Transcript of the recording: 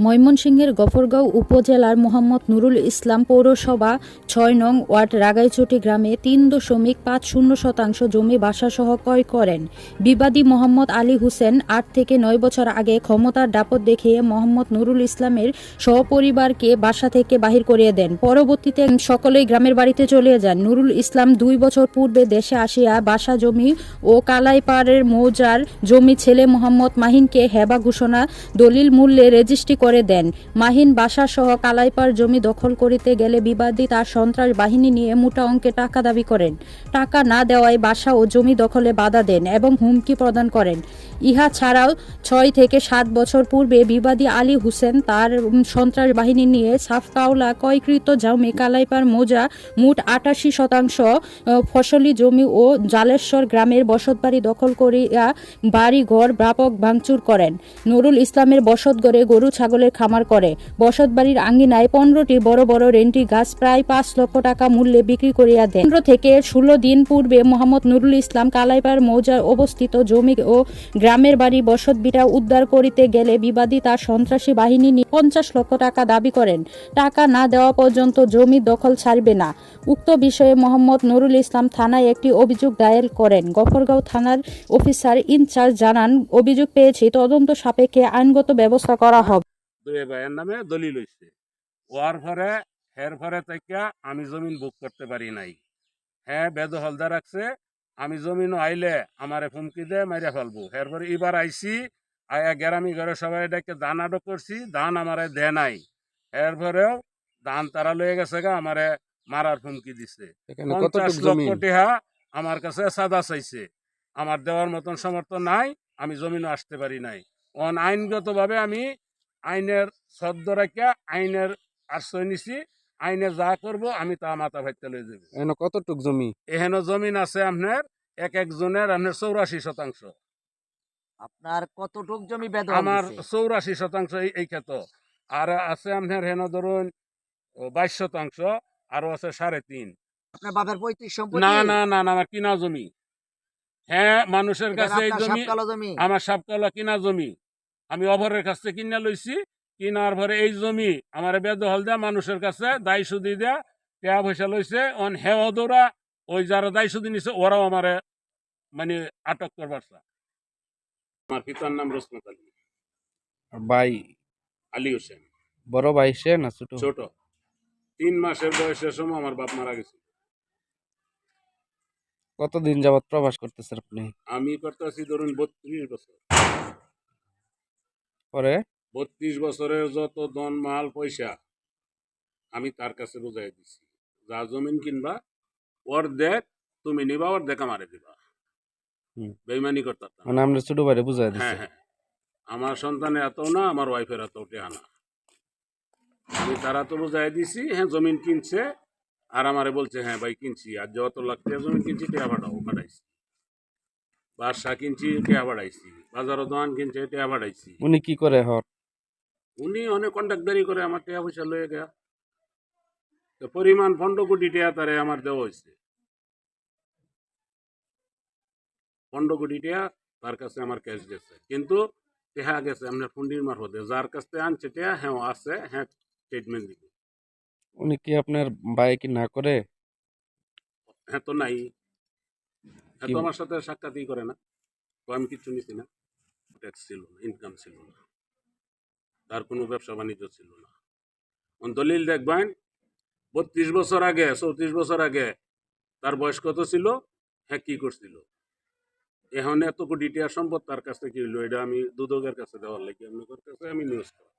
ময়মনসিংহের গফরগাঁও উপজেলার মোহাম্মদ নুরুল ইসলাম পৌরসভা ৬ নং ওয়ার্ড রাগাইচটি গ্রামে ৩.৫০% জমি বাসাসহ ক্রয় করেন। বিবাদী মোহাম্মদ আলী হোসেন ৮ থেকে ৯ বছর আগে ক্ষমতার দাপট দেখিয়ে মোহাম্মদ নুরুল ইসলামের সহপরিবারকে বাসা থেকে বাহির করিয়ে দেন। পরবর্তীতে সকলেই গ্রামের বাড়িতে চলে যান। নুরুল ইসলাম 2 বছর পূর্বে দেশে আসিয়া বাসা জমি ও কালাইপাড়ের মৌজার জমি ছেলে মোহাম্মদ মাহিনকে হেবা ঘোষণা দলিল মূল্যে রেজিস্ট্রি করে দেন। মাহিন বাসাসহ কালাইপাড় জমি দখল করিতে গেলে বিবাদী তার সন্ত্রাস বাহিনী নিয়ে মোটা অঙ্কে টাকা দাবি করেন। টাকা না দেওয়ায় বাসা ও জমি দখলে বাধা দেন এবং হুমকি প্রদান করেন। ইহা ছাড়াও 6 থেকে 7 বছর পূর্বে বিবাদী আলী হোসেন তার সন্ত্রাস বাহিনী নিয়ে সাফকাওলা ক্রয়কৃত জমি কালাইপাড় মৌজা মোট 88% ফসলি জমি ও জালেশ্বর গ্রামের বসতবাড়ি দখল করিয়া বাড়ি ঘর ব্যাপক ভাঙচুর করেন। নুরুল ইসলামের বসতঘরে গরু ছাগলের খামার করে। বসতবাড়ির আঙ্গিনায় 15টি বড় বড় রেন্টি গাছ প্রায় 5 লক্ষ টাকা মূল্যে বিক্রি করিয়া দেন। 15 থেকে 16 দিন পূর্বে মোহাম্মদ নুরুল ইসলাম কালাইপাড় মৌজার অবস্থিত জমি ও গ্রামের বাড়ি বসতভিটা উদ্ধার করিতে গেলে বিবাদী তার সন্ত্রাসী বাহিনী নিয়ে 50 লক্ষ টাকা দাবি করেন। টাকা না দেওয়া পর্যন্ত জমি দখল ছাড়বে না। উক্ত বিষয়ে মোহাম্মদ নুরুল ইসলাম থানায় একটি অভিযোগ দায়ের করেন। গফরগাঁও থানার অফিসার ইনচার্জ জানান, অভিযোগ পেয়েছি, তদন্ত সাপেক্ষে আইনগত ব্যবস্থা করা হবে। দুই ভাইয়ের নামে দলিল হইছে। ওয়ার পরে হের পরে থেকে আমি জমিন বুক করতে পারি নাই। হ্যাঁ বেদহলদা রাখছে, আমি জমিন আইলে আমারে হুমকি দে মাইরা ফেলবো। এরপরে এবার আইসি আয়া গ্রামী ঘরে সবাই ডেকে ধান আটক করছি, ধান আমারে দে নাই। এরপরেও ধান তারা লয়ে গেছে গা, আমারে মারার হুমকি দিছে। 50 লক্ষ টাকা আমার কাছে সাদা চাইছে। আমার দেওয়ার মতন সমর্থ নাই, আমি জমিনও আসতে পারি নাই। আইনগতভাবে আমি আইনের সদ্য রেখে আইনের আশ্রয় নিছি। আইনে যা করব আমি তা মাথা ভাইতে লয়ে যাব। এখানে কতটুক জমি? এখানে জমিন আছে আপনার এক একজনের আপনার 84%। আপনার কতটুক জমি বেদখল আমার দিছে? 84% এই ক্ষেত। আর আছে আপনার হেন ধরুন 22%, আরো আছে 3.5। আপনার বাপের পৈতৃক সম্পত্তি? না না না না, আমার কিনা জমি। হ্যাঁ মানুষের এটা কাছে এই আপনার জমি, সাপকালো জমি? আমার সাপকালা কিনা জমি। আমি অভরের কাছে কিনা লইছি। কিনার পরে এই জমি আমার বেদখল দেয়া মানুষের কাছে দায় সুদি দেয়া টাকা পয়সা লইছে। অন হেও দৌড়া ওই যারা দায় সুদি নিছে ওরাও আমারে মানে আটক করবার চা। আমার পিতার নাম রসমত আলী। ভাই আলী হোসেন বড় ভাই সে না ছোট? ছোট। 3 মাসের বয়সের সময় আমার বাপ মারা গেছে। কতদিন যাবত প্রবাস করতেছেন আপনি? আমি করতেছি ধরুন 32 বছর। পরে 32 বছরের যত ধন মাল পয়সা আমি তার কাছে বুঝাই দিছি। যা জমিন কিনবা অর্ধেক তুমি নিবা, অর্ধেক আমারে দিবা। বেইমানি করতাম না। মানে আমরা ছোট ভাইরে বুঝাই দিছি। হ্যাঁ হ্যাঁ, আমার সন্তানের এত না, আমার ওয়াইফের এত টেহা না। আমি তারা তো বুঝাই দিছি। হ্যাঁ জমিন কিনছে আর আমারে বলছে হ্যাঁ ভাই কিনছি, আর যত লাখ টাকা জমিন কিনছি টেহা পাঠাইছি। বাসা কিনছি টেহা পাঠাইছি, বাজারও দোকান কিনছে টেহা পাঠাইছি। উনি কি করে হর? উনি অনেক কন্ট্রাক্টদারি করে আমার টাকা পয়সা লয়ে গেয়া। তো পরিমাণ 15 কোটি টাকা তারে আমার দেওয়া হয়েছে। 15 কোটি টাকা তার কাছে আমার ক্যাশ গেছে, কিন্তু টেহা গেছে আপনার ফুন্ডির মারফতে। যার কাছ থেকে আনছে টেহা হ্যাঁ আছে, হ্যাঁ স্টেটমেন্ট দিবে। উনি কি আপনার ভাই কি না করে? হ্যাঁ তো নাই, হ্যাঁ তো আমার সাথে সাক্ষাৎই করে না। তো আমি কিচ্ছু নিছি না, ট্যাক্স ছিল না, ইনকাম ছিল না, তার কোনো ব্যবসা বাণিজ্য ছিল না। দলিল দেখবেন 32 বছর আগে 34 বছর আগে তার বয়স কত ছিল, হ্যাঁ কি করছিল। এখন এত কোটি টাকা সম্পদ তার কাছে কি হইলো, এটা আমি দুদকের কাছে দেওয়ার লাগে আপনার কাছে আমি নিউজ করি।